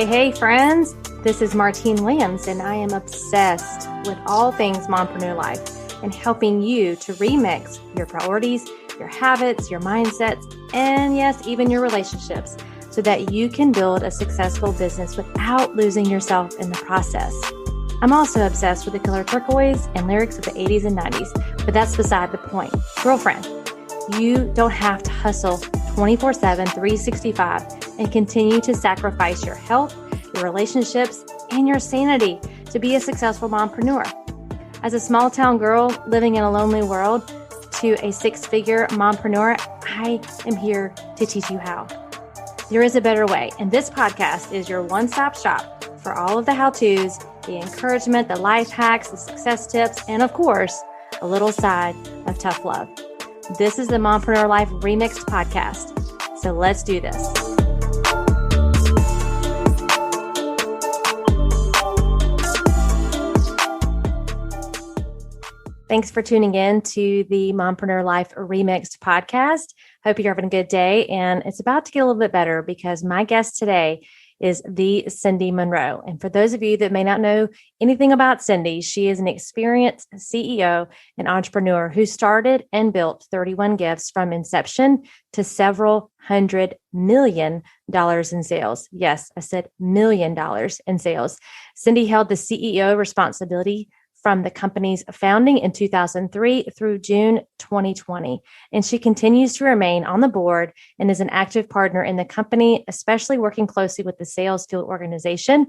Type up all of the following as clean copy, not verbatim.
Hey, friends. This is Martine Williams, and I am obsessed with all things mompreneur life and helping you to remix your priorities, your habits, your mindsets, and yes, even your relationships so that you can build a successful business without losing yourself in the process. I'm also obsessed with the color turquoise and lyrics of the 80s and 90s, but that's beside the point. Girlfriend, you don't have to hustle 24/7, 365 and continue to sacrifice your health, your relationships, and your sanity to be a successful mompreneur. As a small town girl living in a lonely world to a six-figure mompreneur, I am here to teach you how. There is a better way, and this podcast is your one-stop shop for all of the how-tos, the encouragement, the life hacks, the success tips, and of course, a little side of tough love. This is the Mompreneur Life Remixed podcast. So let's do this. Thanks for tuning in to the Mompreneur Life Remixed podcast. Hope you're having a good day. And it's about to get a little bit better because my guest today is the Cindy Monroe. And for those of you that may not know anything about Cindy, she is an experienced CEO and entrepreneur who started and built 31 Gifts from inception to several $100 million in sales. Yes, I said $1 million in sales. Cindy held the CEO responsibility from the company's founding in 2003 through June 2020. And she continues to remain on the board and is an active partner in the company, especially working closely with the sales field organization.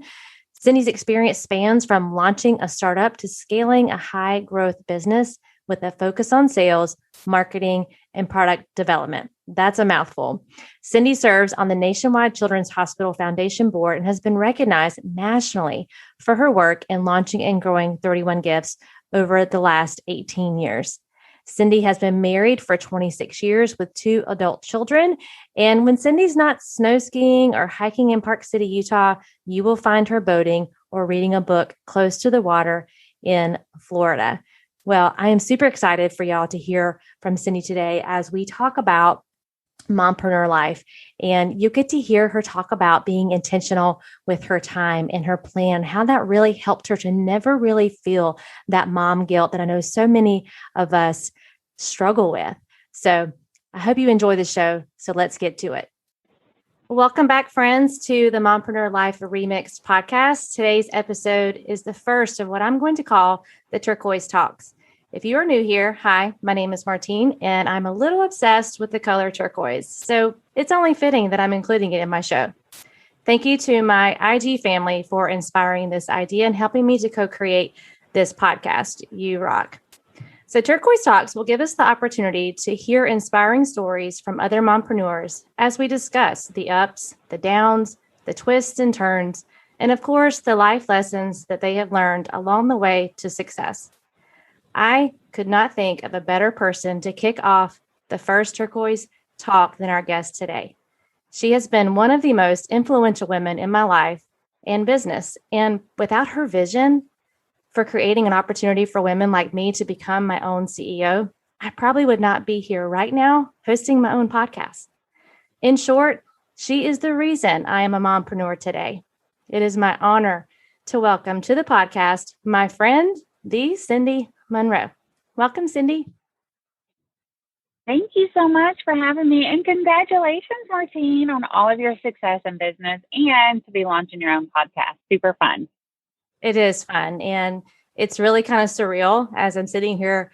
Cindy's experience spans from launching a startup to scaling a high growth business with a focus on sales, marketing, and product development. That's a mouthful. Cindy serves on the Nationwide Children's Hospital Foundation board and has been recognized nationally for her work in launching and growing 31 Gifts over the last 18 years. Cindy has been married for 26 years with 2 adult children. And when Cindy's not snow skiing or hiking in Park City, Utah, you will find her boating or reading a book close to the water in Florida. Well, I am super excited for y'all to hear from Cindy today as we talk about mompreneur life. And you get to hear her talk about being intentional with her time and her plan, how that really helped her to never really feel that mom guilt that I know so many of us struggle with. So I hope you enjoy the show. So let's get to it. Welcome back, friends, to the Mompreneur Life Remixed podcast. Today's episode is the first of what I'm going to call the Turquoise Talks. If you are new here, hi, my name is Martine, and I'm a little obsessed with the color turquoise. So it's only fitting that I'm including it in my show. Thank you to my IG family for inspiring this idea and helping me to co-create this podcast. You rock. So Turquoise Talks will give us the opportunity to hear inspiring stories from other mompreneurs as we discuss the ups, the downs, the twists and turns, and of course, the life lessons that they have learned along the way to success. I could not think of a better person to kick off the first Turquoise Talk than our guest today. She has been one of the most influential women in my life and business. And without her vision for creating an opportunity for women like me to become my own CEO, I probably would not be here right now hosting my own podcast. In short, she is the reason I am a mompreneur today. It is my honor to welcome to the podcast my friend, the Cindy Monroe. Welcome, Cindy. Thank you so much for having me. And congratulations, Martine, on all of your success in business and to be launching your own podcast. Super fun. It is fun. And it's really kind of surreal as I'm sitting here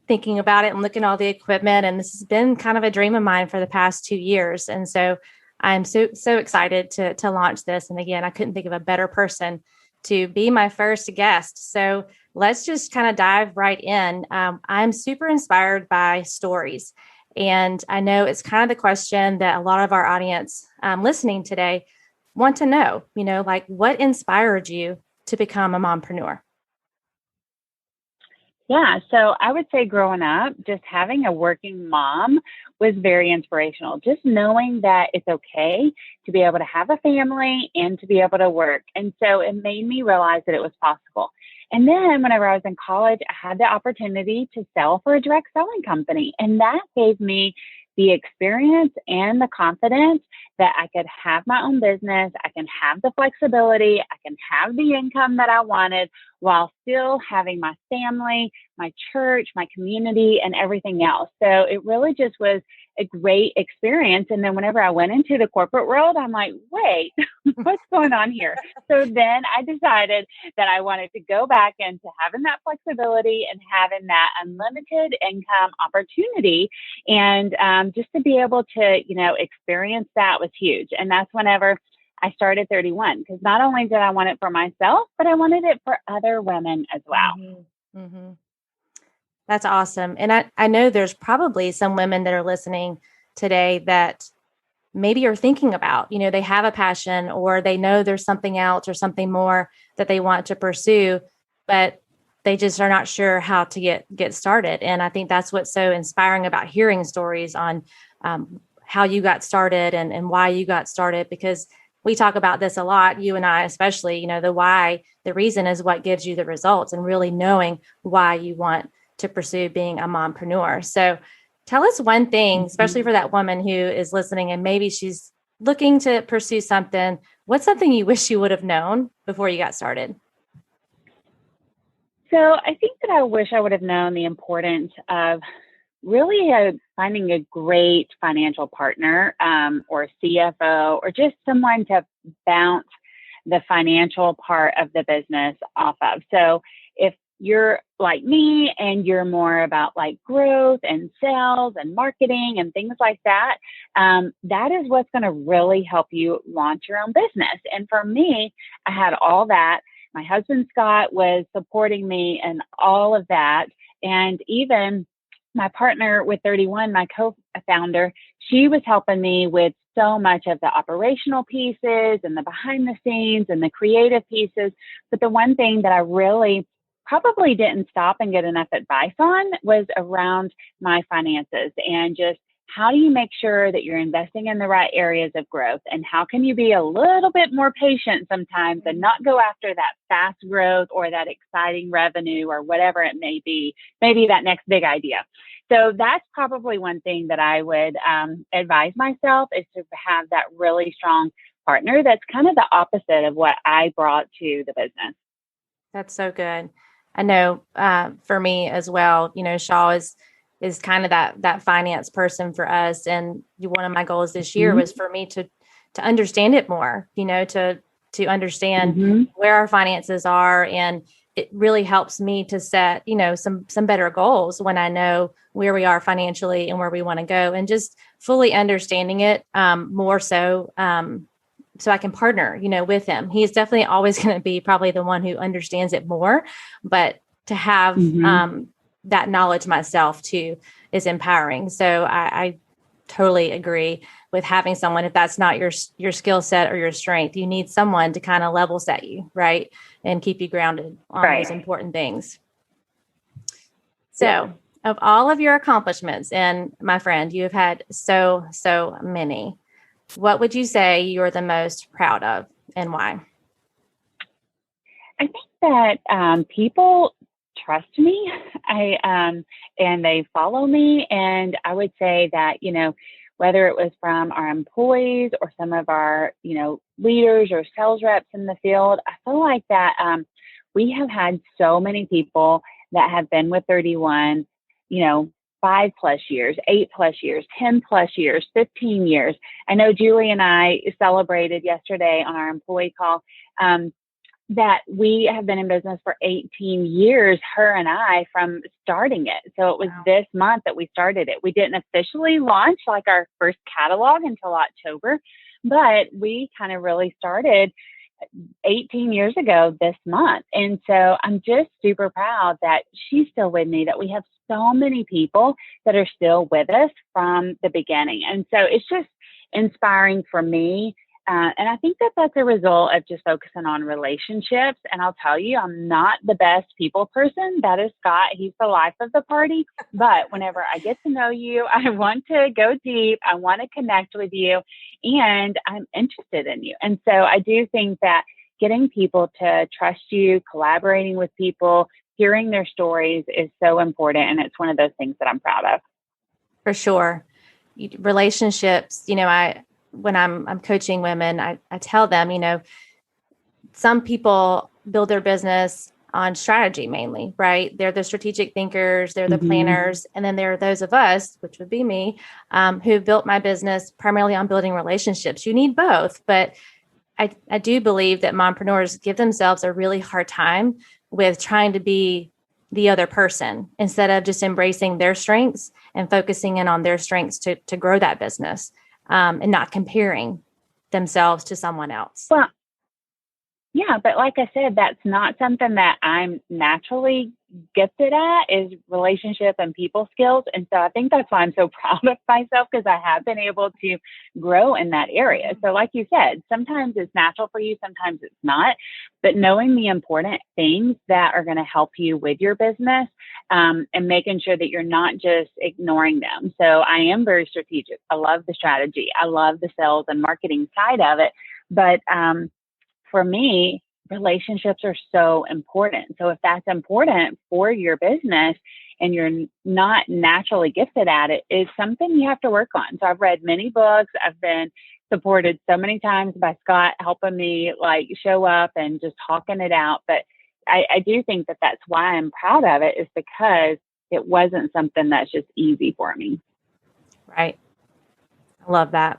thinking about it and looking at all the equipment. And this has been kind of a dream of mine for the past 2 years. And so I'm so excited to launch this. And again, I couldn't think of a better person to be my first guest. So let's just kind of dive right in. I'm super inspired by stories. And I know it's kind of the question that a lot of our audience listening today want to know, like what inspired you to become a mompreneur? Yeah, so I would say growing up, just having a working mom was very inspirational. Just knowing that it's okay to be able to have a family and to be able to work. And so it made me realize that it was possible. And then whenever I was in college, I had the opportunity to sell for a direct selling company. And that gave me the experience and the confidence that I could have my own business. I can have the flexibility. I can have the income that I wanted while still having my family, my church, my community, and everything else. So it really just was a great experience. And then whenever I went into the corporate world, I'm like, wait, what's going on here? So then I decided that I wanted to go back into having that flexibility and having that unlimited income opportunity. And just to be able to, experience that was huge. And that's whenever I started 31, because not only did I want it for myself, but I wanted it for other women as well. Mm-hmm. Mm-hmm. That's awesome. And I know there's probably some women that are listening today that maybe are thinking about, they have a passion or they know there's something else or something more that they want to pursue, but they just are not sure how to get started. And I think that's what's so inspiring about hearing stories on how you got started and why you got started, because we talk about this a lot, you and I especially, the why, the reason is what gives you the results, and really knowing why you want to pursue being a mompreneur. So tell us one thing, especially for that woman who is listening and maybe she's looking to pursue something. What's something you wish you would have known before you got started? So I think that I wish I would have known the importance of really finding a great financial partner or CFO, or just someone to bounce the financial part of the business off of. So if you're like me and you're more about like growth and sales and marketing and things like that, that is what's going to really help you launch your own business. And for me, I had all that. My husband, Scott, was supporting me and all of that. And even my partner with 31, my co-founder, she was helping me with so much of the operational pieces and the behind the scenes and the creative pieces. But the one thing that I really probably didn't stop and get enough advice on was around my finances, and just how do you make sure that you're investing in the right areas of growth, and how can you be a little bit more patient sometimes and not go after that fast growth or that exciting revenue or whatever it may be, maybe that next big idea. So that's probably one thing that I would advise myself, is to have that really strong partner that's kind of the opposite of what I brought to the business. That's so good. I know for me as well, Shaw is kind of that finance person for us. And one of my goals this year was for me to understand it more, to understand where our finances are. And it really helps me to set, some better goals when I know where we are financially and where we want to go, and just fully understanding it more so I can partner, with him. He's definitely always going to be probably the one who understands it more, but to have that knowledge myself too is empowering. So I totally agree with having someone, if that's not your skill set or your strength, you need someone to kind of level set you, right? And keep you grounded on those important things. So of all of your accomplishments, and my friend, you have had so many, what would you say you're the most proud of, and why? I think that people trust me, and they follow me. And I would say that, whether it was from our employees or some of our, leaders or sales reps in the field, I feel like that we have had so many people that have been with 31, 5+ years, 8+ years, 10+ years, 15 years. I know Julie and I celebrated yesterday on our employee call that we have been in business for 18 years, her and I, from starting it. So it was this month that we started it. We didn't officially launch like our first catalog until October, but we kind of really started 18 years ago this month. And so I'm just super proud that she's still with me, that we have so many people that are still with us from the beginning. And so it's just inspiring for me. And I think that that's a result of just focusing on relationships. And I'll tell you, I'm not the best people person. That is Scott. He's the life of the party. But whenever I get to know you, I want to go deep. I want to connect with you, and I'm interested in you. And so I do think that getting people to trust you, collaborating with people, hearing their stories is so important. And it's one of those things that I'm proud of. For sure. Relationships, when I'm coaching women, I tell them, some people build their business on strategy mainly, right? They're the strategic thinkers, they're the planners. And then there are those of us, which would be me, who built my business primarily on building relationships. You need both, but I do believe that mompreneurs give themselves a really hard time with trying to be the other person instead of just embracing their strengths and focusing in on their strengths to grow that business, and not comparing themselves to someone else. Well, yeah, but like I said, that's not something that I'm naturally gifted at, is relationship and people skills. And so I think that's why I'm so proud of myself, because I have been able to grow in that area. So like you said, sometimes it's natural for you, sometimes it's not. But knowing the important things that are going to help you with your business, and making sure that you're not just ignoring them. So I am very strategic. I love the strategy. I love the sales and marketing side of it. But for me, relationships are so important. So if that's important for your business and you're not naturally gifted at it, it's something you have to work on. So I've read many books. I've been supported so many times by Scott helping me like show up and just talking it out. But I do think that that's why I'm proud of it, is because it wasn't something that's just easy for me. Right. I love that.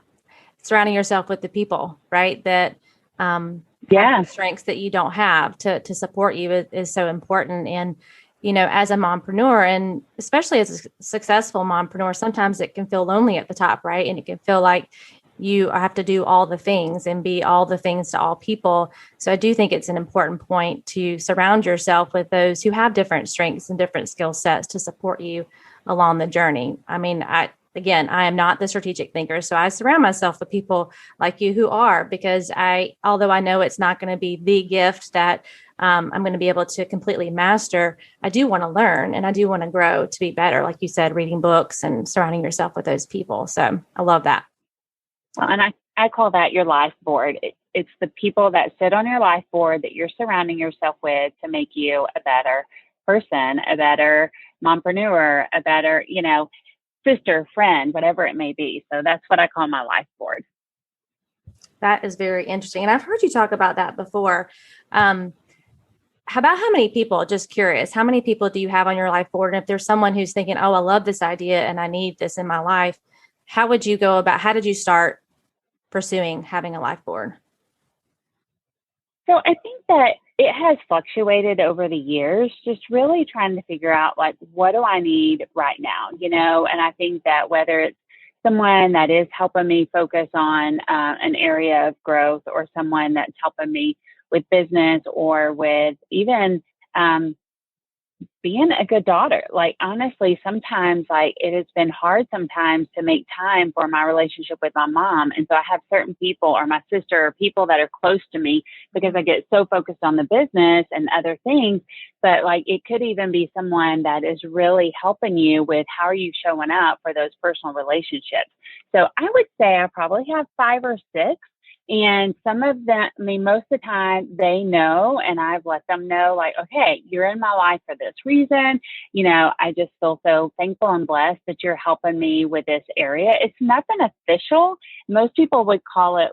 Surrounding yourself with the people, right? That, have strengths that you don't have to support you is so important. And, as a mompreneur, and especially as a successful mompreneur, sometimes it can feel lonely at the top, right? And it can feel like you have to do all the things and be all the things to all people. So I do think it's an important point to surround yourself with those who have different strengths and different skill sets to support you along the journey. I mean, I am not the strategic thinker, so I surround myself with people like you who are, because although I know it's not going to be the gift that I'm going to be able to completely master, I do want to learn and I do want to grow to be better. Like you said, reading books and surrounding yourself with those people. So I love that. Well, and I call that your life board. It's the people that sit on your life board that you're surrounding yourself with to make you a better person, a better mompreneur, a better, sister, friend, whatever it may be. So that's what I call my life board. That is very interesting. And I've heard you talk about that before. How many people, just curious, how many people do you have on your life board? And if there's someone who's thinking, oh, I love this idea and I need this in my life, how did you start pursuing having a life board? So I think that it has fluctuated over the years, just really trying to figure out, like, what do I need right now? And I think that whether it's someone that is helping me focus on an area of growth, or someone that's helping me with business, or with even being a good daughter. Like, honestly, sometimes it has been hard sometimes to make time for my relationship with my mom. And so I have certain people, or my sister, or people that are close to me, because I get so focused on the business and other things. But it could even be someone that is really helping you with how are you showing up for those personal relationships. So I would say I probably have 5 or 6. And some of them, most of the time they know, and I've let them know, okay, you're in my life for this reason. I just feel so thankful and blessed that you're helping me with this area. It's nothing official. Most people would call it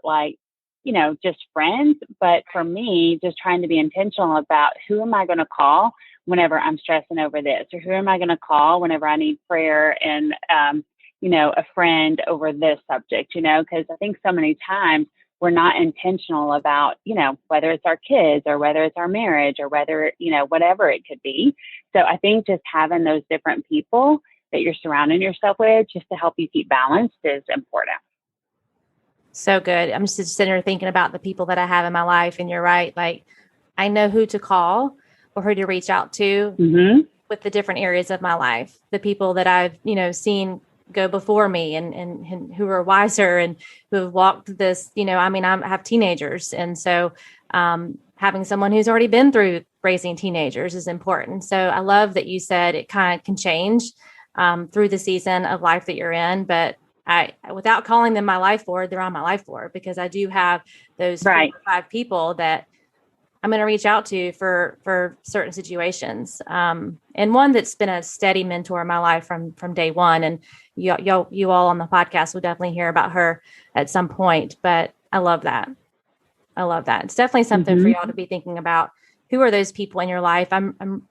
just friends. But for me, just trying to be intentional about who am I going to call whenever I'm stressing over this, or who am I going to call whenever I need prayer and, a friend over this subject, because I think so many times we're not intentional about, whether it's our kids, or whether it's our marriage, or whether, whatever it could be. So I think just having those different people that you're surrounding yourself with just to help you keep balanced is important. So good. I'm just sitting here thinking about the people that I have in my life, and you're right. I know who to call or who to reach out to with the different areas of my life, the people that I've, seen go before me and who are wiser and who have walked this, I have teenagers. And so having someone who's already been through raising teenagers is important. So I love that you said it kind of can change through the season of life that you're in. But without calling them my life board, they're on my life board, because I do have those 4 or 5 people that I'm going to reach out to for certain situations. And one that's been a steady mentor in my life from day one. And you all on the podcast will definitely hear about her at some point. But I love that. I love that. It's definitely something for y'all to be thinking about. Who are those people in your life? I'm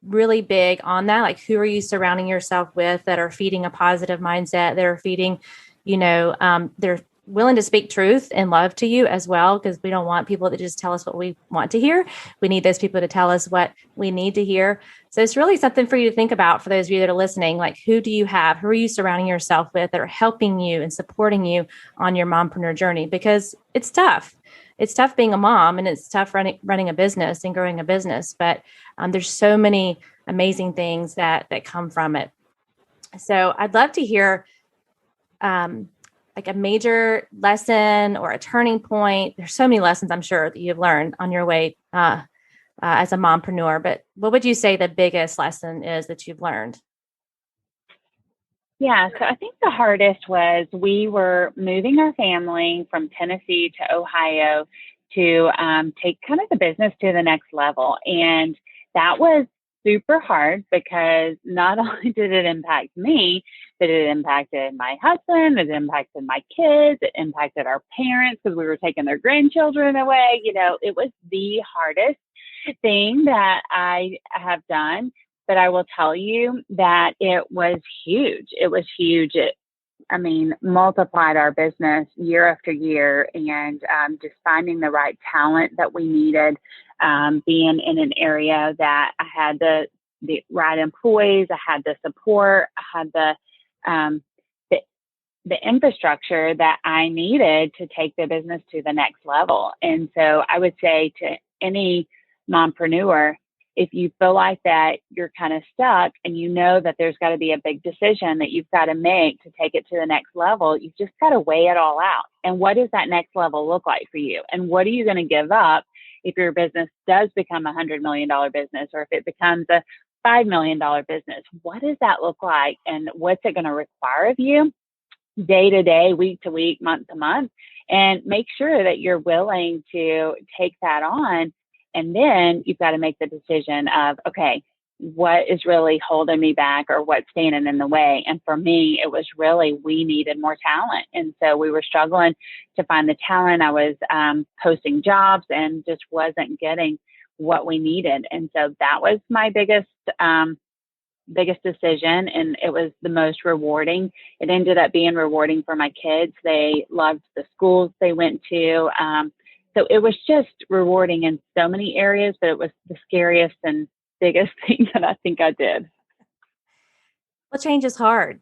really big on that. Like, who are you surrounding yourself with that are feeding a positive mindset, that are feeding, they're willing to speak truth and love to you as well, because we don't want people that just tell us what we want to hear. We need those people to tell us what we need to hear. So it's really something for you to think about for those of you that are listening. Like, who do you have? Who are you surrounding yourself with that are helping you and supporting you on your mompreneur journey? Because it's tough. It's tough being a mom, and it's tough running a business and growing a business. But there's so many amazing things that come from it. So I'd love to hear like a major lesson or a turning point. There's so many lessons I'm sure that you've learned on your way as a mompreneur. But what would you say the biggest lesson is that you've learned? Yeah, so I think the hardest was we were moving our family from Tennessee to Ohio to take kind of the business to the next level. And that was super hard because not only did it impact me, but it impacted my husband, it impacted my kids, it impacted our parents because we were taking their grandchildren away. It was the hardest thing that I have done. But I will tell you that it was huge. It was huge. Multiplied our business year after year, and just finding the right talent that we needed, being in an area that I had the right employees, I had the support, I had the infrastructure that I needed to take the business to the next level. And so I would say to any mompreneur, if you feel like that you're kind of stuck and you know that there's got to be a big decision that you've got to make to take it to the next level, you've just got to weigh it all out. And what does that next level look like for you? And what are you going to give up if your business does become a $100 million business, or if it becomes a $5 million business? What does that look like? And what's it going to require of you day to day, week to week, month to month? And make sure that you're willing to take that on. And then you've got to make the decision of, okay, what is really holding me back, or what's standing in the way? And for me, it was really, we needed more talent. And so we were struggling to find the talent. I was posting jobs and just wasn't getting what we needed. And so that was my biggest decision. And it was the most rewarding. It ended up being rewarding for my kids. They loved the schools they went to. So it was just rewarding in so many areas, but it was the scariest and biggest thing that I think I did. Well, change is hard.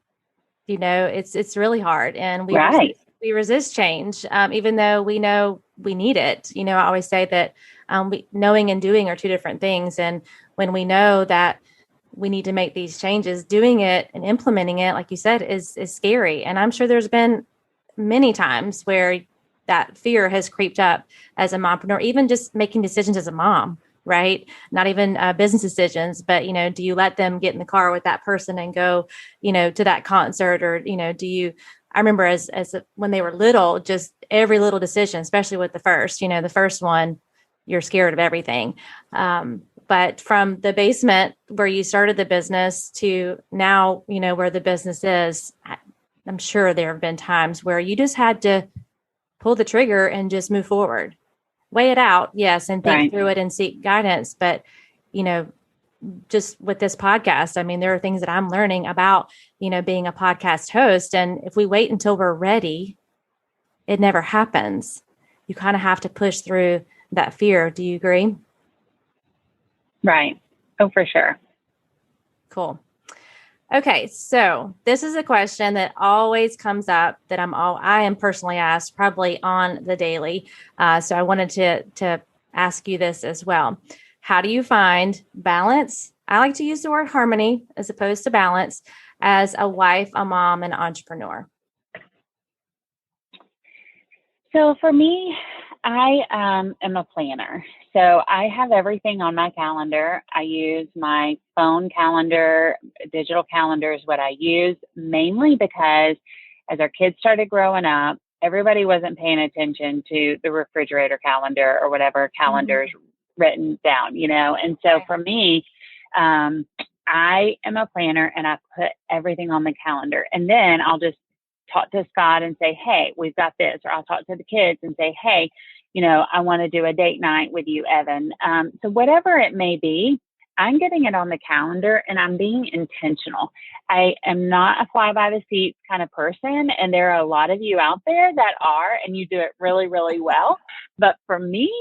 It's really hard. And we resist change, even though we know we need it. I always say that knowing and doing are two different things. And when we know that we need to make these changes, doing it and implementing it, like you said, is scary. And I'm sure there's been many times where that fear has creeped up as a mompreneur, even just making decisions as a mom, right? Not even business decisions, but, do you let them get in the car with that person and go, to that concert? Or, I remember as when they were little, just every little decision, especially with the first one, you're scared of everything. But from the basement where you started the business to now, where the business is, I'm sure there have been times where you just had to pull the trigger and just move forward, weigh it out. Yes. And think through it and seek guidance. But, just with this podcast, there are things that I'm learning about, being a podcast host. And if we wait until we're ready, it never happens. You kind of have to push through that fear. Do you agree? Right. Oh, for sure. Cool. Okay, so this is a question that always comes up that I am personally asked probably on the daily. So I wanted to ask you this as well. How do you find balance? I like to use the word harmony as opposed to balance as a wife, a mom, and entrepreneur. So for me, I am a planner. So I have everything on my calendar. I use my phone calendar. Digital calendar is what I use, mainly because as our kids started growing up, everybody wasn't paying attention to the refrigerator calendar or whatever calendars written down, And so for me, I am a planner and I put everything on the calendar, and then I'll just talk to Scott and say, hey, we've got this, or I'll talk to the kids and say, hey, I want to do a date night with you, Evan. So whatever it may be, I'm getting it on the calendar and I'm being intentional. I am not a fly by the seat kind of person. And there are a lot of you out there that are, and you do it really, really well. But for me,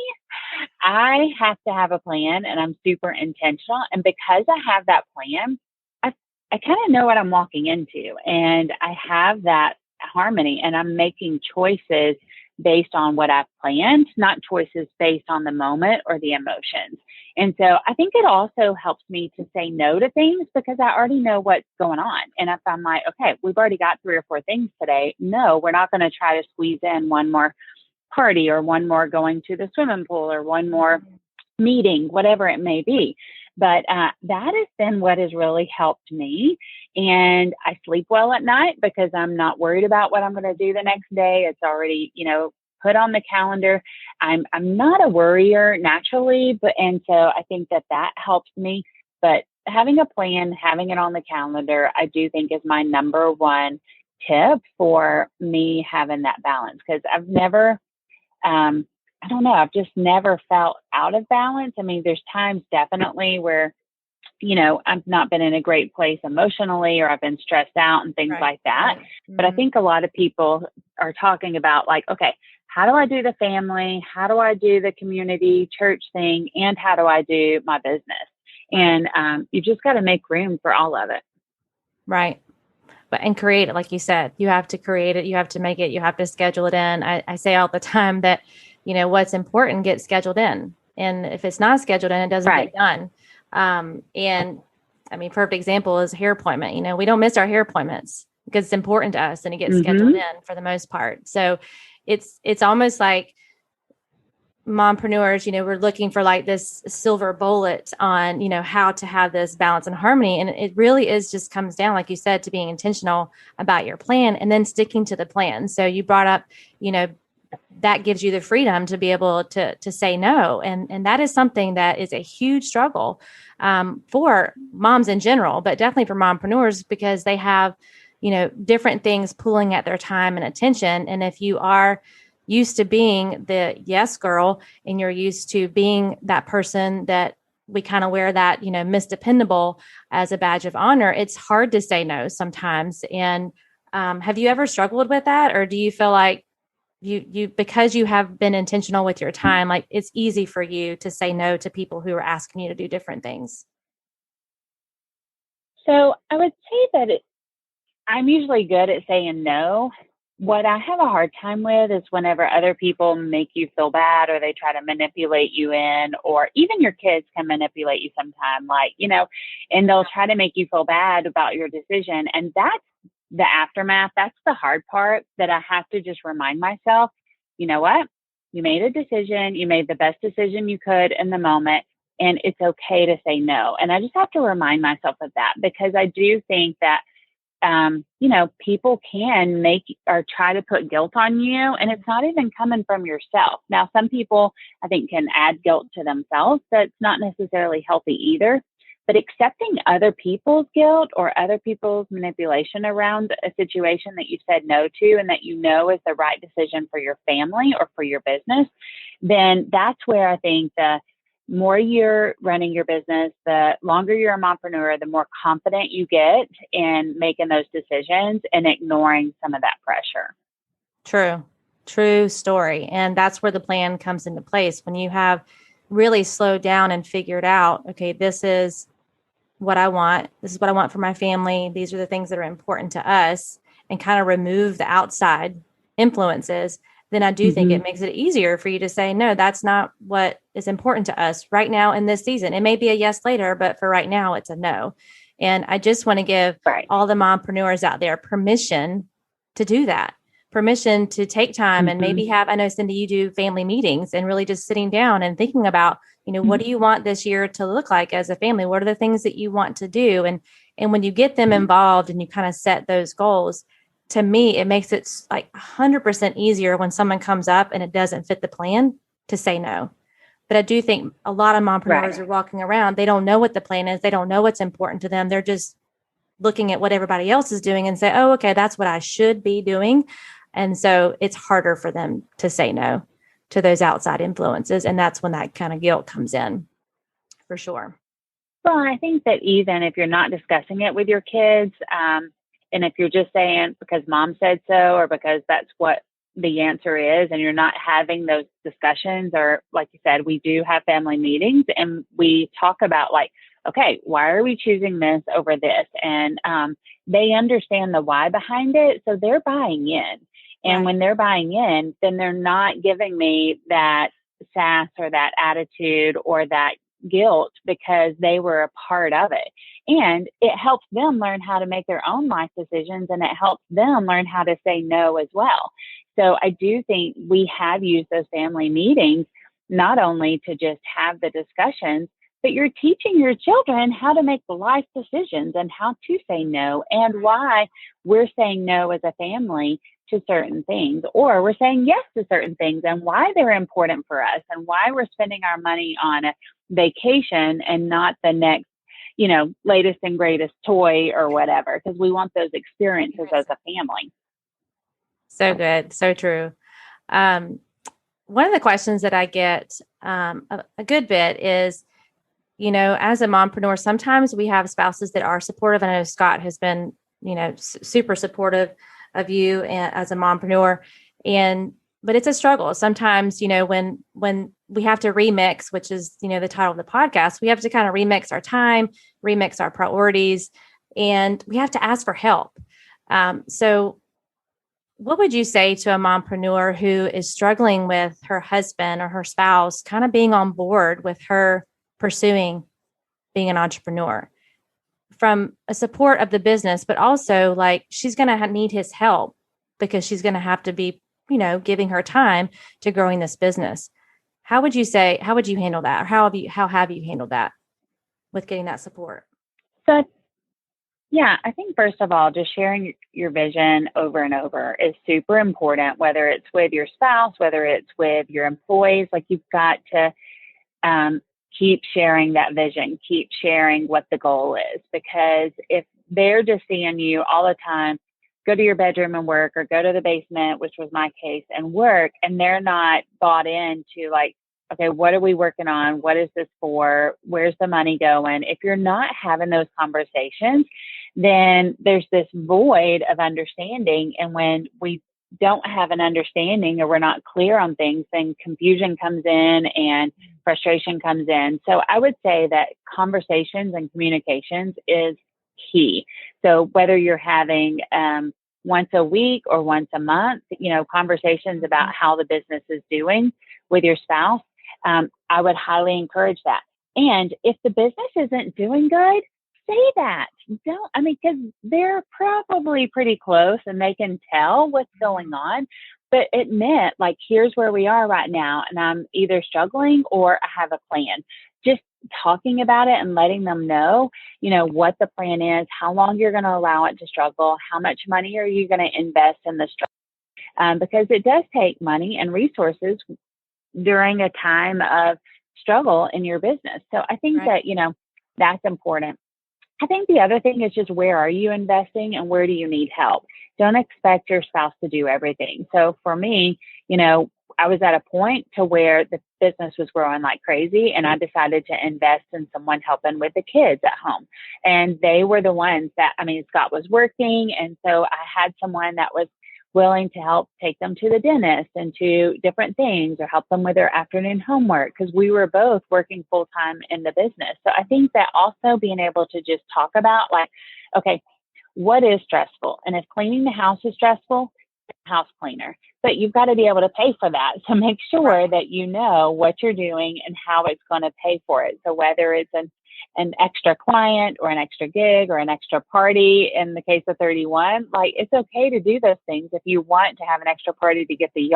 I have to have a plan and I'm super intentional. And because I have that plan, I kind of know what I'm walking into, and I have that harmony, and I'm making choices based on what I've planned, not choices based on the moment or the emotions. And so I think it also helps me to say no to things because I already know what's going on. And if I'm like, okay, we've already got 3 or 4 things today, no, we're not going to try to squeeze in one more party or one more going to the swimming pool or one more meeting, whatever it may be. But that has been what has really helped me. And I sleep well at night because I'm not worried about what I'm going to do the next day. It's already, put on the calendar. I'm not a worrier naturally, and so I think that helps me. But having a plan, having it on the calendar, I do think is my number one tip for me having that balance, because I've never, I don't know, I've just never felt out of balance. I mean, there's times definitely where, I've not been in a great place emotionally, or I've been stressed out and things like that. Mm-hmm. But I think a lot of people are talking about like, okay, how do I do the family? How do I do the community church thing? And how do I do my business? And you just got to make room for all of it. Right. And create it, like you said, you have to create it. You have to make it. You have to schedule it in. I say all the time that, what's important gets scheduled in. And if it's not scheduled in, it doesn't get done. And I mean, perfect example is a hair appointment. We don't miss our hair appointments because it's important to us and it gets scheduled in for the most part. So it's almost like mompreneurs, we're looking for like this silver bullet on, how to have this balance and harmony. And it really is just comes down, like you said, to being intentional about your plan and then sticking to the plan. So you brought up, that gives you the freedom to be able to say no. And that is something that is a huge struggle for moms in general, but definitely for mompreneurs, because they have, different things pulling at their time and attention. And if you are used to being the yes girl and you're used to being that person that we kind of wear that, Miss Dependable as a badge of honor, it's hard to say no sometimes. And have you ever struggled with that? Or do you feel like you because you have been intentional with your time, like it's easy for you to say no to people who are asking you to do different things? So I would say that I'm usually good at saying no. What I have a hard time with is whenever other people make you feel bad, or they try to manipulate you in, or even your kids can manipulate you sometime, and they'll try to make you feel bad about your decision. And that's the aftermath. That's the hard part that I have to just remind myself, you know what? You made a decision. You made the best decision you could in the moment, and it's okay to say no. And I just have to remind myself of that, because I do think that people can make or try to put guilt on you, and it's not even coming from yourself. Now, some people I think can add guilt to themselves. That's not necessarily healthy either. But accepting other people's guilt or other people's manipulation around a situation that you said no to and that is the right decision for your family or for your business, then that's where I think the more you're running your business, the longer you're a mompreneur, the more confident you get in making those decisions and ignoring some of that pressure. True story. And that's where the plan comes into place. When you have really slowed down and figured out, okay, this is what I want. This is what I want for my family. These are the things that are important to us, and kind of remove the outside influences, then I do think it makes it easier for you to say, no, that's not what is important to us right now in this season. It may be a yes later, but for right now, it's a no. And I just want to give all the mompreneurs out there permission to do that, permission to take time and maybe have, I know, Cindy, you do family meetings and really just sitting down and thinking about, what do you want this year to look like as a family? What are the things that you want to do? And when you get them involved and you kind of set those goals, to me, it makes it like 100% easier when someone comes up and it doesn't fit the plan to say no. But I do think a lot of mompreneurs Right. are walking around. They don't know what the plan is. They don't know what's important to them. They're just looking at what everybody else is doing and say, oh, okay, that's what I should be doing. And so it's harder for them to say no to those outside influences. And that's when that kind of guilt comes in, for sure. Well, I think that even if you're not discussing it with your kids, and if you're just saying because mom said so or because that's what the answer is, and you're not having those discussions, or like you said, we do have family meetings and we talk about like, okay, why are we choosing this over this? And they understand the why behind it. So they're buying in. And Right. when they're buying in, then they're not giving me that sass or that attitude or that guilt because they were a part of it. And it helps them learn how to make their own life decisions, and it helps them learn how to say no as well. So I do think we have used those family meetings not only to just have the discussions, but you're teaching your children how to make the life decisions and how to say no and why we're saying no as a family to certain things, or we're saying yes to certain things and why they're important for us and why we're spending our money on a vacation and not the next, latest and greatest toy or whatever, because we want those experiences as a family. So good. So true. Um, One of the questions that I get a good bit is, as a mompreneur, sometimes we have spouses that are supportive. I know Scott has been, super supportive of you as a mompreneur, but it's a struggle. Sometimes, when we have to remix, which is, the title of the podcast, we have to kind of remix our time, remix our priorities, and we have to ask for help. So what would you say to a mompreneur who is struggling with her husband or her spouse kind of being on board with her pursuing being an entrepreneur from a support of the business, but also like she's going to need his help because she's going to have to be, giving her time to growing this business? How would you handle that? Or how have you handled that with getting that support? So yeah, I think first of all, just sharing your vision over and over is super important, whether it's with your spouse, whether it's with your employees. Like you've got to keep sharing that vision, keep sharing what the goal is, because if they're just seeing you all the time, go to your bedroom and work, or go to the basement, which was my case, and work, and they're not bought into like, okay, what are we working on? What is this for? Where's the money going? If you're not having those conversations, then there's this void of understanding. And when we don't have an understanding or we're not clear on things, then confusion comes in and frustration comes in. So I would say that conversations and communications is key. So whether you're having once a week or once a month, conversations about how the business is doing with your spouse, I would highly encourage that. And if the business isn't doing good, say that. Because they're probably pretty close and they can tell what's going on, but admit, like, here's where we are right now, and I'm either struggling or I have a plan. Just talking about it and letting them know, what the plan is, how long you're going to allow it to struggle, how much money are you going to invest in the struggle, because it does take money and resources during a time of struggle in your business. So I think Right. that, that's important. I think the other thing is just, where are you investing and where do you need help? Don't expect your spouse to do everything. So for me, I was at a point to where the business was growing like crazy, and I decided to invest in someone helping with the kids at home. And they were the ones that, Scott was working. And so I had someone that was willing to help take them to the dentist and to different things, or help them with their afternoon homework, because we were both working full time in the business. So I think that also being able to just talk about like, okay, what is stressful? And if cleaning the house is stressful, house cleaner, but you've got to be able to pay for that. So make sure that you know what you're doing and how it's going to pay for it. So whether it's an extra client or an extra gig or an extra party, in the case of 31, like, it's okay to do those things if you want to have an extra party to get the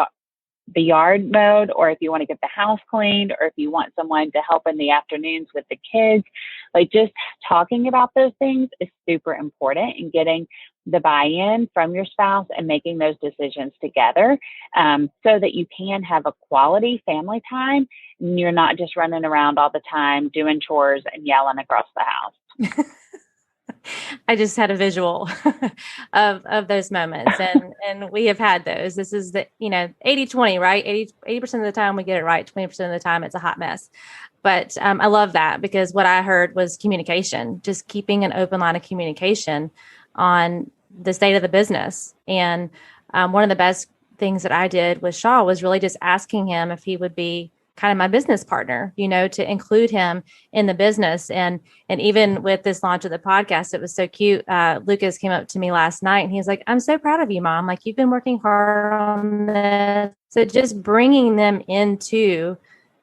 yard mowed, or if you want to get the house cleaned, or if you want someone to help in the afternoons with the kids. Like, just talking about those things is super important, and getting the buy-in from your spouse and making those decisions together, so that you can have a quality family time and you're not just running around all the time doing chores and yelling across the house. I just had a visual of those moments, and we have had those. This is the, 80-20, right? 80% of the time we get it right. 20% of the time it's a hot mess. But I love that, because what I heard was communication, just keeping an open line of communication on the state of the business. And one of the best things that I did with Shaw was really just asking him if he would be kind of my business partner, to include him in the business. And even with this launch of the podcast, it was so cute. Lucas came up to me last night and he was like, "I'm so proud of you, Mom. Like, you've been working hard on this." So just bringing them into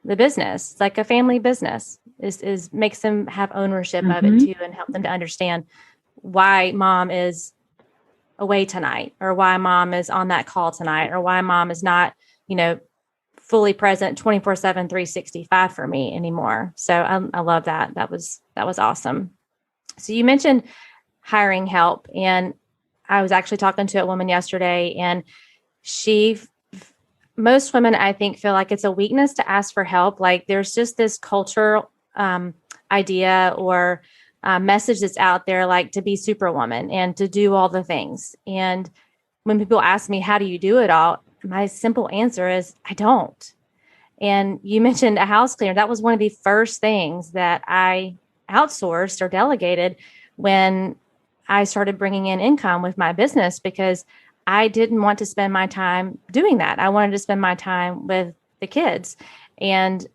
the business, like a family business, is makes them have ownership of it too, and help them to understand why Mom is away tonight, or why Mom is on that call tonight, or why Mom is not, fully present 24/7, 365 for me anymore. So I love that. That was awesome. So you mentioned hiring help, and I was actually talking to a woman yesterday, and most women, I think, feel like it's a weakness to ask for help. Like, there's just this cultural idea or message that's out there, like to be Superwoman and to do all the things. And when people ask me, "How do you do it all?" my simple answer is, I don't. And you mentioned a house cleaner. That was one of the first things that I outsourced or delegated when I started bringing in income with my business, because I didn't want to spend my time doing that. I wanted to spend my time with the kids. And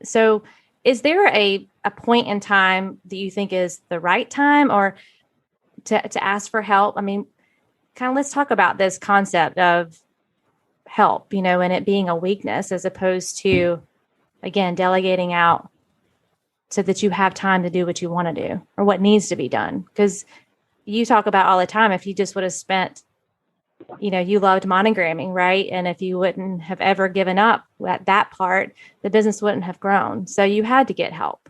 so is there a point in time that you think is the right time, or to ask for help? I mean, kind of let's talk about this concept of help, and it being a weakness, as opposed to, again, delegating out so that you have time to do what you want to do or what needs to be done. Because you talk about all the time, if you just would have spent, you loved monogramming, right? And if you wouldn't have ever given up at that part, the business wouldn't have grown. So you had to get help.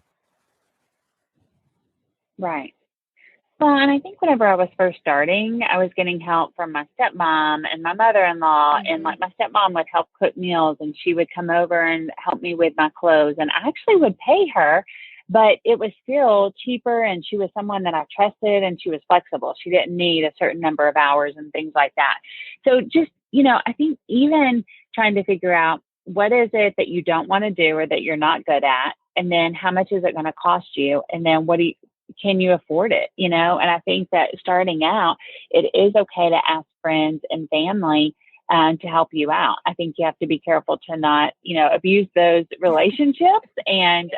Right. Well, and I think whenever I was first starting, I was getting help from my stepmom and my mother-in-law, and like my stepmom would help cook meals, and she would come over and help me with my clothes, and I actually would pay her, but it was still cheaper, and she was someone that I trusted, and she was flexible. She didn't need a certain number of hours and things like that. So just, I think even trying to figure out what is it that you don't want to do or that you're not good at, and then how much is it going to cost you, and then can you afford it? And I think that starting out, it is okay to ask friends and family to help you out. I think you have to be careful to not, abuse those relationships, and,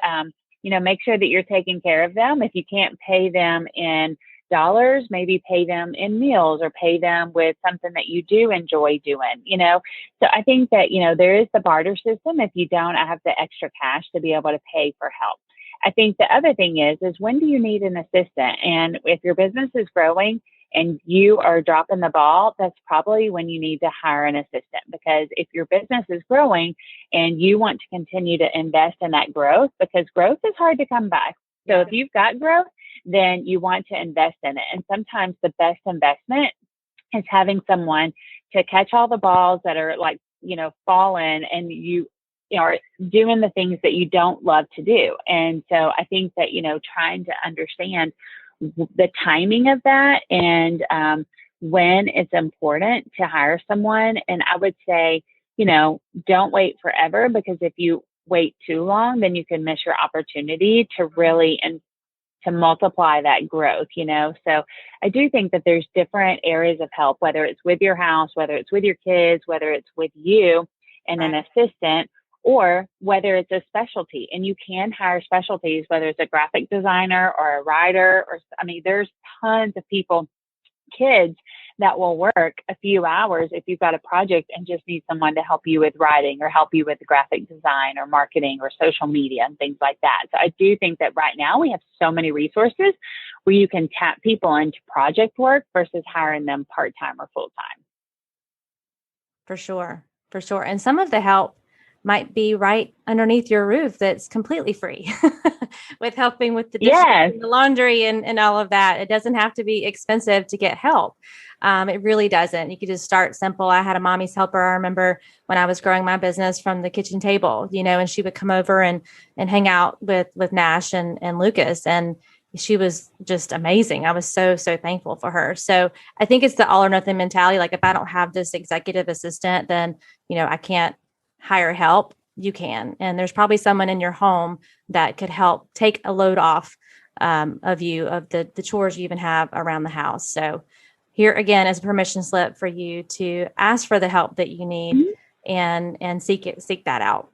make sure that you're taking care of them. If you can't pay them in dollars, maybe pay them in meals, or pay them with something that you do enjoy doing, So I think that, there is the barter system. If you don't have the extra cash to be able to pay for help. I think the other thing is when do you need an assistant? And if your business is growing and you are dropping the ball, that's probably when you need to hire an assistant. Because if your business is growing and you want to continue to invest in that growth, because growth is hard to come by. So if you've got growth, then you want to invest in it. And sometimes the best investment is having someone to catch all the balls that are like, falling, and you are doing the things that you don't love to do. And so I think that, trying to understand the timing of that, and when it's important to hire someone. And I would say, don't wait forever, because if you wait too long, then you can miss your opportunity to really and to multiply that growth, So I do think that there's different areas of help, whether it's with your house, whether it's with your kids, whether it's with you and an assistant, or whether it's a specialty. And you can hire specialties, whether it's a graphic designer or a writer, or, there's tons of people, kids, that will work a few hours if you've got a project and just need someone to help you with writing, or help you with graphic design or marketing or social media and things like that. So I do think that right now we have so many resources where you can tap people into project work versus hiring them part-time or full-time. For sure. And some of the help might be right underneath your roof that's completely free with helping with the dishes Yes. and the laundry and all of that. It doesn't have to be expensive to get help. It really doesn't. You could just start simple. I had a mommy's helper. I remember when I was growing my business from the kitchen table, and she would come over and hang out with Nash and Lucas. And she was just amazing. I was so, so thankful for her. So I think it's the all or nothing mentality. Like if I don't have this executive assistant, then, I can't hire help. You can. And there's probably someone in your home that could help take a load off of you, of the chores you even have around the house. So here again is a permission slip for you to ask for the help that you need and seek that out.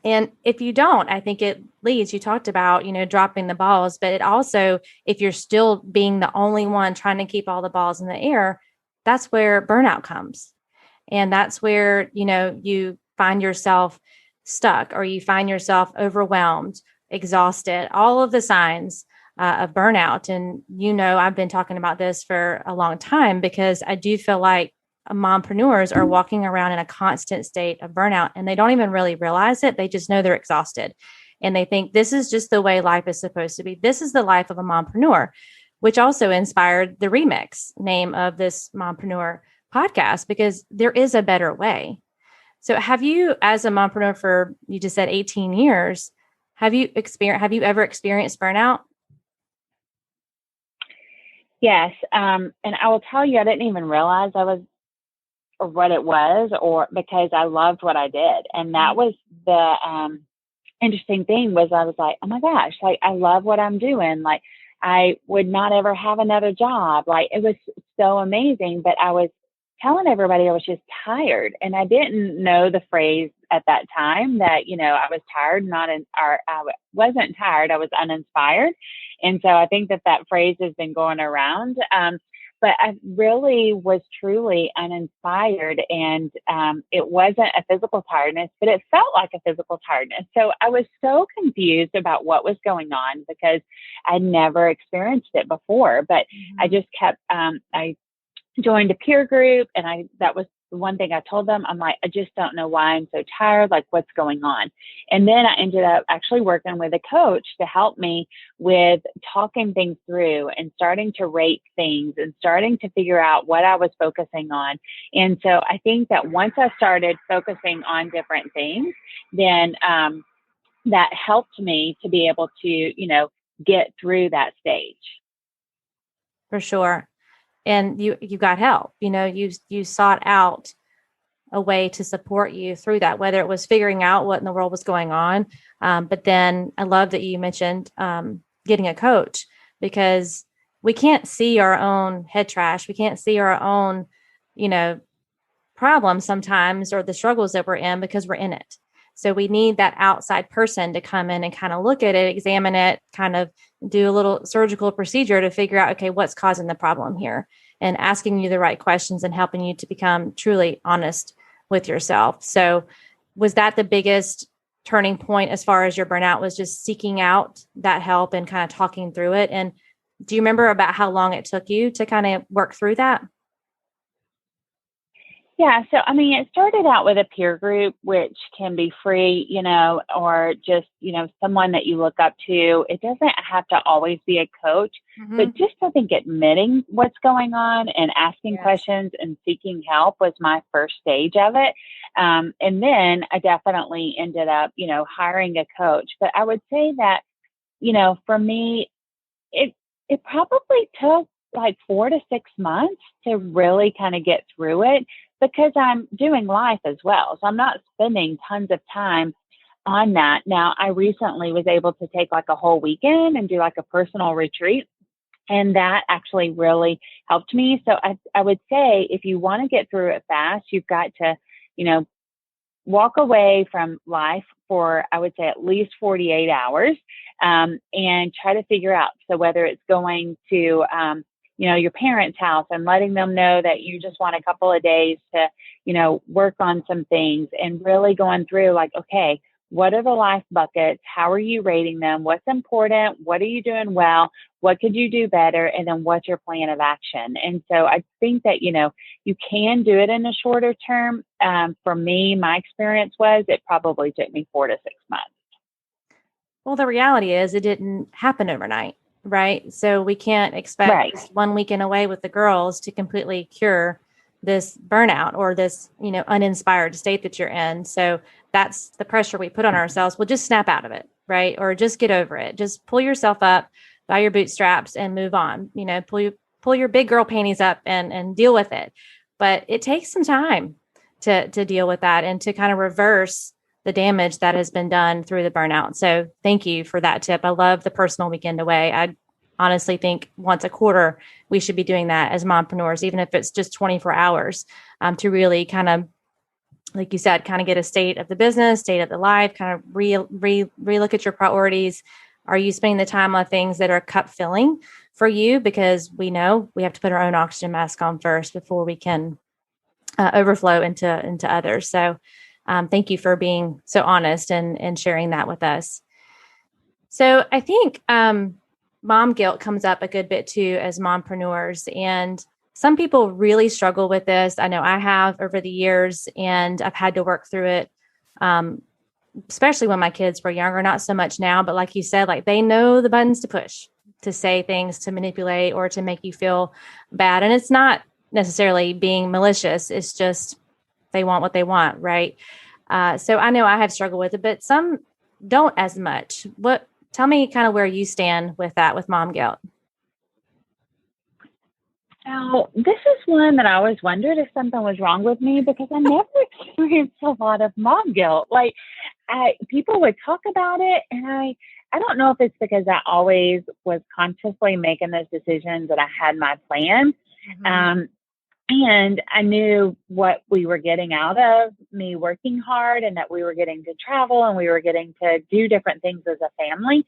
And if you don't, I think it leads, you talked about, dropping the balls, but it also, if you're still being the only one trying to keep all the balls in the air, that's where burnout comes. And that's where, you find yourself stuck or you find yourself overwhelmed, exhausted, all of the signs of burnout. And, I've been talking about this for a long time because I do feel like mompreneurs are walking around in a constant state of burnout and they don't even really realize it. They just know they're exhausted and they think this is just the way life is supposed to be. This is the life of a mompreneur, which also inspired the remix name of this mompreneur podcast, because there is a better way. So have you, as a mompreneur for, you just said 18 years, have you ever experienced burnout? Yes. And I will tell you, I didn't even realize or what it was, or because I loved what I did. And that was the interesting thing was I was like, oh my gosh, like I love what I'm doing. Like I would not ever have another job. Like it was so amazing, but I was telling everybody I was just tired. And I didn't know the phrase at that time that, I was tired, or I wasn't tired. I was uninspired. And so I think that phrase has been going around. But I really was truly uninspired, and it wasn't a physical tiredness, but it felt like a physical tiredness. So I was so confused about what was going on because I'd never experienced it before. But I just kept, I joined a peer group, and that was the one thing I told them. I'm like, I just don't know why I'm so tired. Like, what's going on? And then I ended up actually working with a coach to help me with talking things through and starting to rate things and starting to figure out what I was focusing on. And so I think that once I started focusing on different things, then that helped me to be able to, get through that stage. For sure. And you got help, you sought out a way to support you through that, whether it was figuring out what in the world was going on. But then I love that you mentioned getting a coach, because we can't see our own head trash. We can't see our own, problems sometimes, or the struggles that we're in, because we're in it. So we need that outside person to come in and kind of look at it, examine it, kind of do a little surgical procedure to figure out, okay, what's causing the problem here, and asking you the right questions and helping you to become truly honest with yourself. So was that the biggest turning point as far as your burnout, was just seeking out that help and kind of talking through it? And do you remember about how long it took you to kind of work through that? Yeah. So, it started out with a peer group, which can be free, or just, someone that you look up to. It doesn't have to always be a coach, but just, I think, admitting what's going on and asking questions and seeking help was my first stage of it. And then I definitely ended up, hiring a coach. But I would say that, for me, it probably took like 4 to 6 months to really kind of get through it, because I'm doing life as well. So I'm not spending tons of time on that. Now, I recently was able to take like a whole weekend and do like a personal retreat. And that actually really helped me. So I would say if you want to get through it fast, you've got to, walk away from life for, I would say, at least 48 hours and try to figure out. So whether it's going to, your parents' house and letting them know that you just want a couple of days to, work on some things, and really going through like, okay, what are the life buckets? How are you rating them? What's important? What are you doing well? What could you do better? And then what's your plan of action? And so I think that, you can do it in a shorter term. For me, my experience was it probably took me 4 to 6 months. Well, the reality is it didn't happen overnight, right? So we can't expect Right. just 1 weekend away with the girls to completely cure this burnout or this, uninspired state that you're in. So that's the pressure we put on ourselves. We'll just snap out of it, right? Or just get over it. Just pull yourself up by your bootstraps and move on. Pull your big girl panties up and deal with it. But it takes some time to deal with that and to kind of reverse the damage that has been done through the burnout. So thank you for that tip. I love the personal weekend away. I honestly think once a quarter, we should be doing that as mompreneurs, even if it's just 24 hours, to really kind of, like you said, kind of get a state of the business, state of the life, kind of re-look at your priorities. Are you spending the time on things that are cup filling for you? Because we know we have to put our own oxygen mask on first before we can overflow into others. So thank you for being so honest and sharing that with us. So I think mom guilt comes up a good bit too as mompreneurs. And some people really struggle with this. I know I have over the years, and I've had to work through it, especially when my kids were younger, not so much now. But like you said, like they know the buttons to push, to say things, to manipulate, or to make you feel bad. And it's not necessarily being malicious. It's just they want what they want, right? So I know I have struggled with it, but some don't as much. Tell me kind of where you stand with that, with mom guilt. Now, this is one that I always wondered if something was wrong with me because I never experienced a lot of mom guilt. Like, people would talk about it, and I don't know if it's because I always was consciously making those decisions that I had my plan. Mm-hmm. And I knew what we were getting out of me working hard, and that we were getting to travel and we were getting to do different things as a family.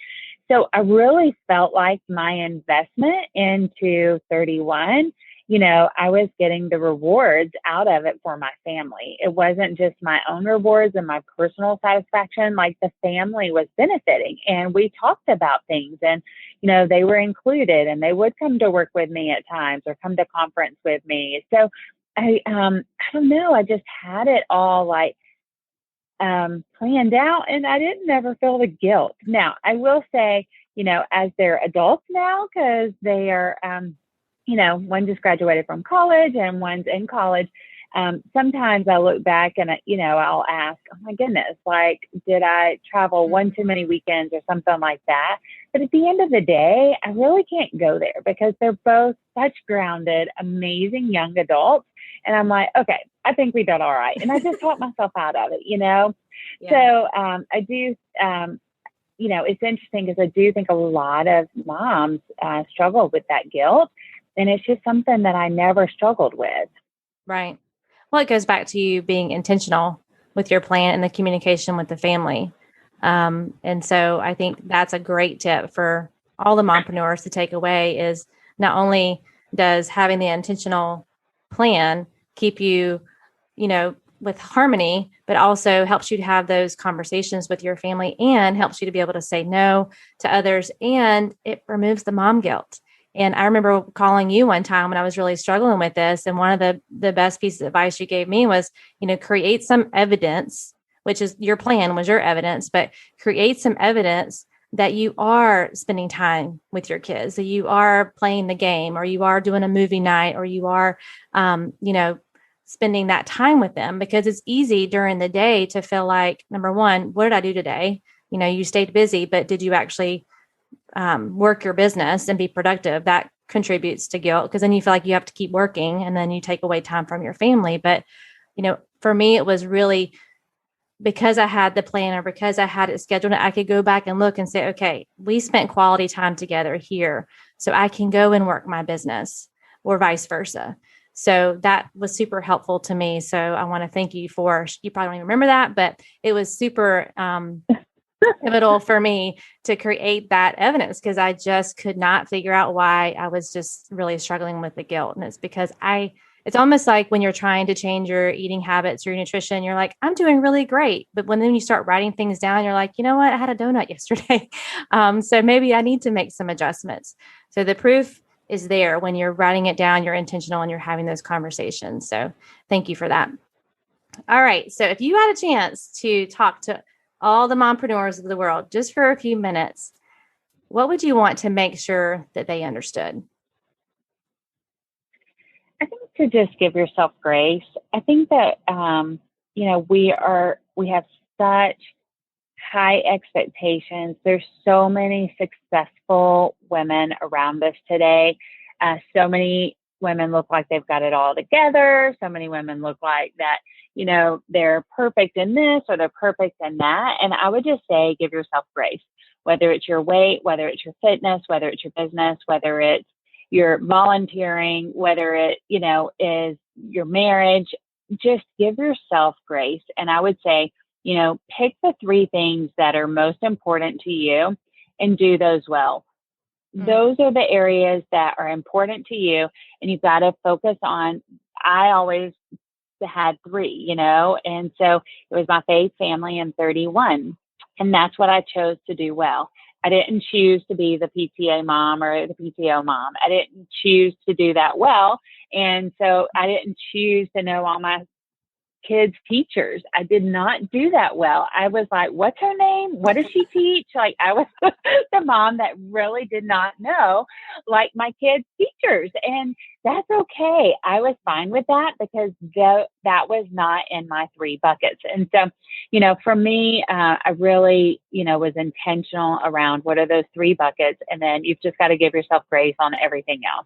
So I really felt like my investment into 31, I was getting the rewards out of it for my family. It wasn't just my own rewards and my personal satisfaction. Like the family was benefiting, and we talked about things, and they were included, and they would come to work with me at times or come to conference with me. So I don't know. I just had it all like planned out, and I didn't ever feel the guilt. Now, I will say, as they're adults now, because they are, one just graduated from college and one's in college. Sometimes I look back and, I'll ask, oh my goodness, like, did I travel one too many weekends or something like that? But at the end of the day, I really can't go there because they're both such grounded, amazing young adults. And I'm like, okay, I think we did all right. And I just talked myself out of it, Yeah. So I do, it's interesting because I do think a lot of moms struggle with that guilt. And it's just something that I never struggled with. Right. Well, it goes back to you being intentional with your plan and the communication with the family. And so I think that's a great tip for all the mompreneurs to take away is not only does having the intentional plan keep you, with harmony, but also helps you to have those conversations with your family and helps you to be able to say no to others. And it removes the mom guilt. And I remember calling you one time when I was really struggling with this. And one of the best pieces of advice you gave me was, create some evidence, which is your plan was your evidence, but create some evidence that you are spending time with your kids, that you are playing the game, or you are doing a movie night, or you are, spending that time with them, because it's easy during the day to feel like, number one, what did I do today? You stayed busy, but did you actually work your business and be productive? That contributes to guilt because then you feel like you have to keep working and then you take away time from your family. But, for me, it was really because I had the plan or because I had it scheduled, I could go back and look and say, okay, we spent quality time together here, so I can go and work my business or vice versa. So that was super helpful to me. So I want to thank you for, you probably don't even remember that, but it was super pivotal for me to create that evidence because I just could not figure out why I was just really struggling with the guilt. And it's because it's almost like when you're trying to change your eating habits, your nutrition, you're like, I'm doing really great. But when then you start writing things down, you're like, you know what? I had a donut yesterday. So maybe I need to make some adjustments. So the proof is there when you're writing it down, you're intentional and you're having those conversations. So thank you for that. All right. So if you had a chance to talk to all the mompreneurs of the world just for a few minutes, what would you want to make sure that they understood? I think to just give yourself grace. I think that, we have such high expectations. There's so many successful women around us today. So many women look like they've got it all together. So many women look like that, they're perfect in this or they're perfect in that. And I would just say, give yourself grace, whether it's your weight, whether it's your fitness, whether it's your business, whether it's your volunteering, whether it, is your marriage, just give yourself grace. And I would say, pick the 3 things that are most important to you and do those well. Those are the areas that are important to you. And you've got to focus on, I always had 3, and so it was my faith, family, and 31. And that's what I chose to do well. I didn't choose to be the PTA mom or the PTO mom. I didn't choose to do that well. And so I didn't choose to know all my kids' teachers. I did not do that well. I was like, what's her name? What does she teach? Like, I was the mom that really did not know, like, my kids' teachers. And that's okay. I was fine with that because that was not in my 3 buckets. And so, for me, I really, was intentional around what are those 3 buckets. And then you've just got to give yourself grace on everything else.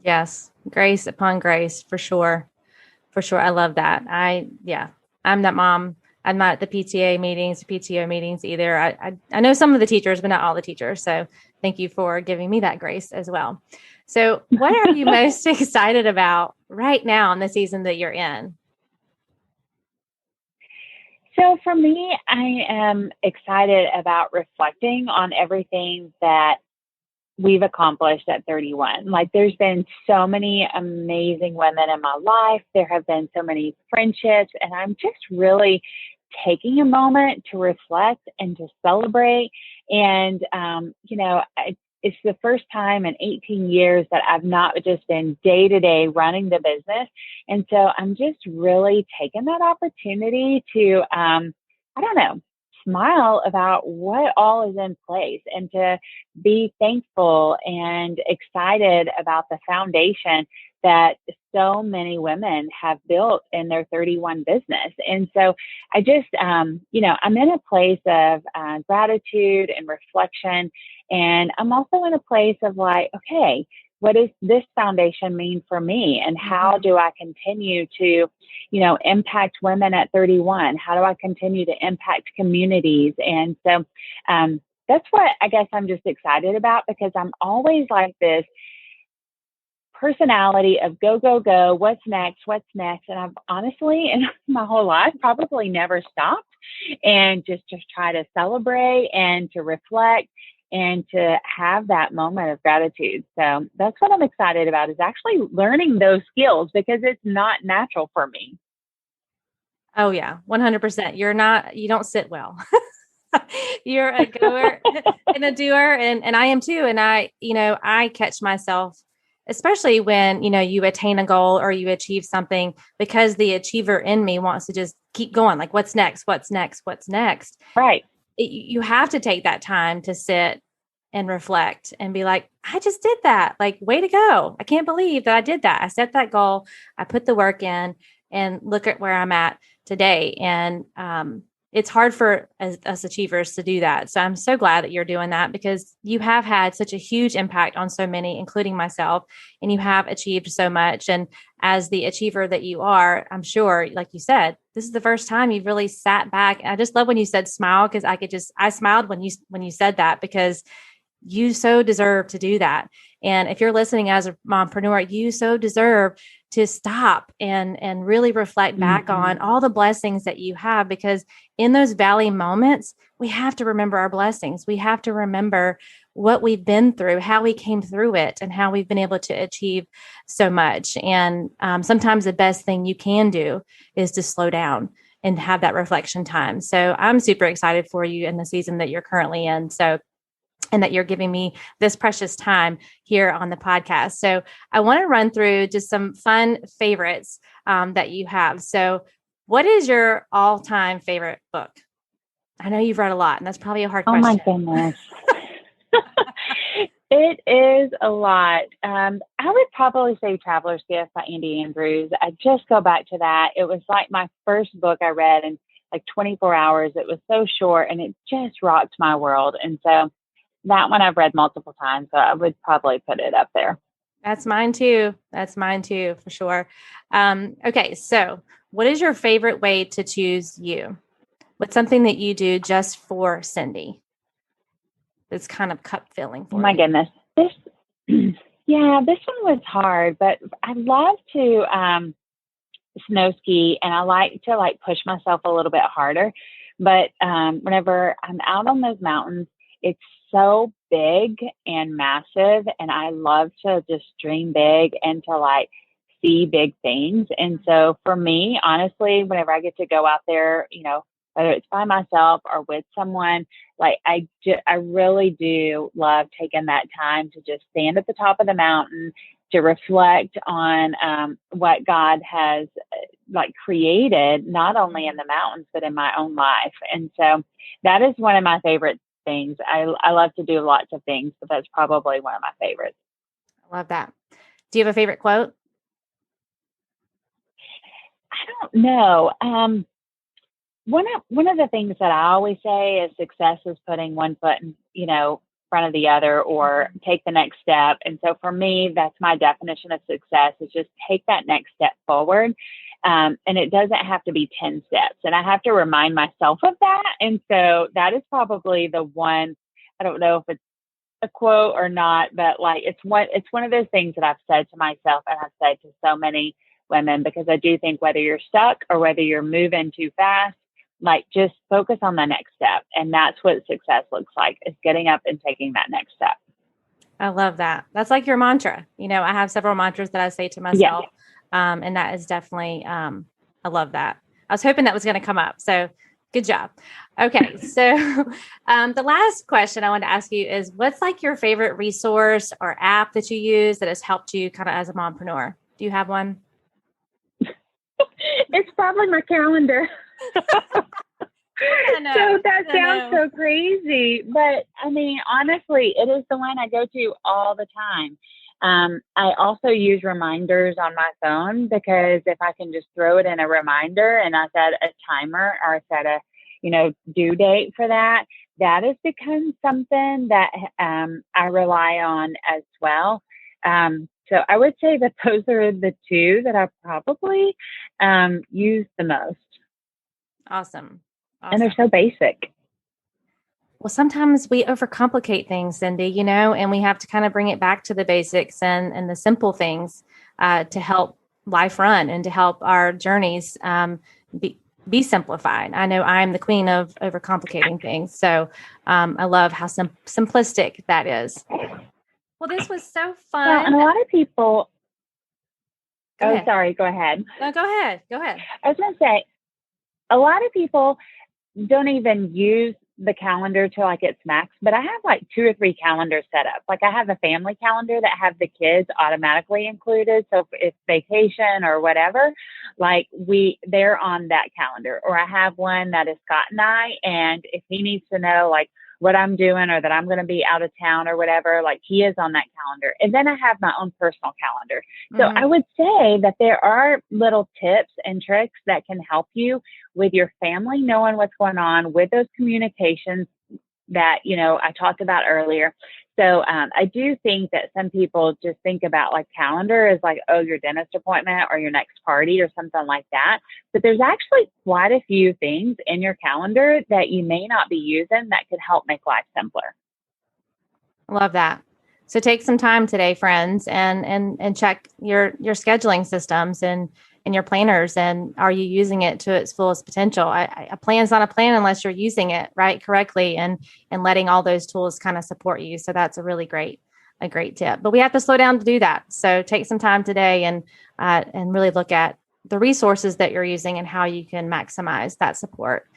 Yes. Grace upon grace, for sure. For sure. I love that. I'm that mom. I'm not at the PTA meetings, PTO meetings either. I know some of the teachers, but not all the teachers. So thank you for giving me that grace as well. So what are you most excited about right now in the season that you're in? So for me, I am excited about reflecting on everything that we've accomplished at 31. Like, there's been so many amazing women in my life. There have been so many friendships, and I'm just really taking a moment to reflect and to celebrate. And, it's the first time in 18 years that I've not just been day to day running the business. And so I'm just really taking that opportunity to, smile about what all is in place and to be thankful and excited about the foundation that so many women have built in their 31 business. And so I just, I'm in a place of gratitude and reflection. And I'm also in a place of like, okay, what does this foundation mean for me? And how do I continue to, impact women at 31? How do I continue to impact communities? And so that's what I guess I'm just excited about, because I'm always like this personality of go, go, go. What's next? What's next? And I've honestly, in my whole life, probably never stopped and just try to celebrate and to reflect and to have that moment of gratitude. So that's what I'm excited about, is actually learning those skills, because it's not natural for me. Oh yeah, 100%. You don't sit well. You're a goer and a doer, and I am too. And I catch myself, especially when, you attain a goal or you achieve something, because the achiever in me wants to just keep going. Like, what's next? What's next? What's next? Right. You have to take that time to sit and reflect and be like, I just did that. Like, way to go. I can't believe that I did that. I set that goal. I put the work in, and look at where I'm at today. And it's hard for us achievers to do that. So I'm so glad that you're doing that, because you have had such a huge impact on so many, including myself, and you have achieved so much. And as the achiever that you are, I'm sure, like you said, this is the first time you've really sat back. And I just love when you said smile, because I smiled when you said that, because you so deserve to do that. And if you're listening as a mompreneur, you so deserve to stop and really reflect back on all the blessings that you have, because in those valley moments, we have to remember our blessings. We have to remember what we've been through, how we came through it, and how we've been able to achieve so much. And sometimes the best thing you can do is to slow down and have that reflection time. So I'm super excited for you in the season that you're currently in. So, and that you're giving me this precious time here on the podcast. So I want to run through just some fun favorites that you have. So what is your all-time favorite book? I know you've read a lot, and that's probably a hard question. Oh my goodness. It is a lot. I would probably say Traveler's Gift by Andy Andrews. I just go back to that. It was like my first book I read in like 24 hours. It was so short and it just rocked my world. And so that one I've read multiple times. So I would probably put it up there. That's mine too. That's mine too, for sure. Okay. So what is your favorite way to choose you? What's something that you do just for Cindy? It's kind of cup filling for my you. Goodness. This one was hard, but I love to snow ski, and I like to like push myself a little bit harder. But whenever I'm out on those mountains, it's so big and massive, and I love to just dream big and to like see big things. And so for me, honestly, whenever I get to go out there, whether it's by myself or with someone, like I really do love taking that time to just stand at the top of the mountain, to reflect on what God has like created, not only in the mountains, but in my own life. And so that is one of my favorite things. I love to do lots of things, but that's probably one of my favorites. I love that. Do you have a favorite quote? I don't know. One of the things that I always say is success is putting one foot in, front of the other, or take the next step. And so for me, that's my definition of success, is just take that next step forward. And it doesn't have to be 10 steps. And I have to remind myself of that. And so that is probably the one. I don't know if it's a quote or not, but like it's one of those things that I've said to myself, and I've said to so many women, because I do think whether you're stuck or whether you're moving too fast, like just focus on the next step. And that's what success looks like, is getting up and taking that next step. I love that. That's like your mantra. I have several mantras that I say to myself. Yeah. And that is definitely, I love that. I was hoping that was going to come up. So good job. Okay. So the last question I want to ask you is, what's like your favorite resource or app that you use that has helped you kind of as a mompreneur? Do you have one? It's probably my calendar. So that sounds so crazy. But I mean, honestly, it is the one I go to all the time. I also use reminders on my phone, because if I can just throw it in a reminder and I set a timer or set a, due date for that, that has become something that I rely on as well. So I would say that those are the two that I probably use the most. Awesome. And they're so basic. Well, sometimes we overcomplicate things, Cindy, and we have to kind of bring it back to the basics and the simple things to help life run and to help our journeys be simplified. I know I'm the queen of overcomplicating things. So I love how simplistic that is. Well, this was so fun. Well, and a lot of people. Go ahead. Sorry. Go ahead. No, go ahead. Go ahead. I was going to say, a lot of people don't even use the calendar till like it's max, but I have like 2 or 3 calendars set up. Like I have a family calendar that have the kids automatically included. So if it's vacation or whatever, like they're on that calendar. Or I have one that is Scott and I, and if he needs to know like what I'm doing or that I'm going to be out of town or whatever, like he is on that calendar. And then I have my own personal calendar. So I would say that there are little tips and tricks that can help you with your family, knowing what's going on with those communications that, I talked about earlier. So I do think that some people just think about like calendar as like, oh, your dentist appointment or your next party or something like that. But there's actually quite a few things in your calendar that you may not be using that could help make life simpler. Love that. So take some time today, friends, and check your scheduling systems and in your planners, and are you using it to its fullest potential? A plan is not a plan unless you're using it correctly and letting all those tools kind of support you. So that's a great tip. But we have to slow down to do that. So take some time today and really look at the resources that you're using and how you can maximize that support.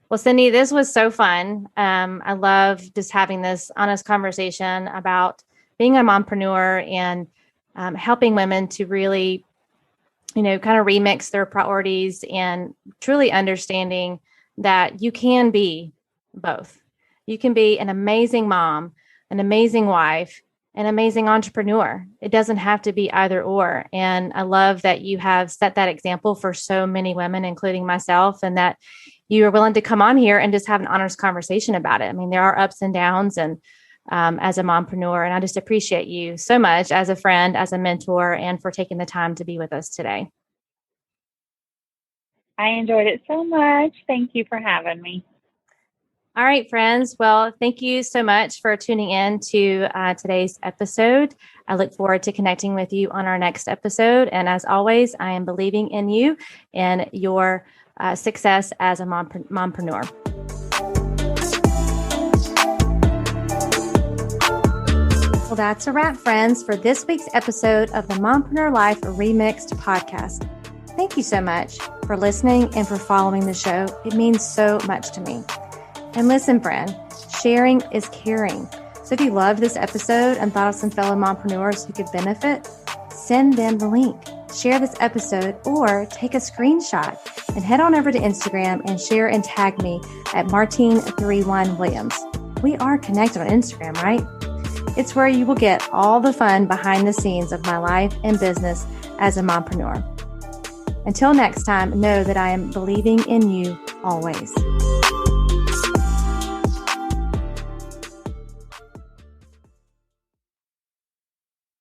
Well, Cindy, this was so fun. I love just having this honest conversation about being a mompreneur and helping women to really, kind of remix their priorities and truly understanding that you can be both. You can be an amazing mom, an amazing wife, an amazing entrepreneur. It doesn't have to be either or. And I love that you have set that example for so many women, including myself, and that you are willing to come on here and just have an honest conversation about it. I mean, there are ups and downs and as a mompreneur, and I just appreciate you so much as a friend, as a mentor, and for taking the time to be with us today. I enjoyed it so much. Thank you for having me. All right, friends. Well, thank you so much for tuning in to today's episode. I look forward to connecting with you on our next episode. And as always, I am believing in you and your success as a mompreneur. Well, that's a wrap, friends, for this week's episode of the Mompreneur Life Remixed podcast. Thank you so much for listening and for following the show. It means so much to me. And listen, friend, sharing is caring. So if you loved this episode and thought of some fellow mompreneurs who could benefit, send them the link. Share this episode or take a screenshot and head on over to Instagram and share and tag me at Martine31Williams. We are connected on Instagram, right? It's where you will get all the fun behind the scenes of my life and business as a mompreneur. Until next time, know that I am believing in you always.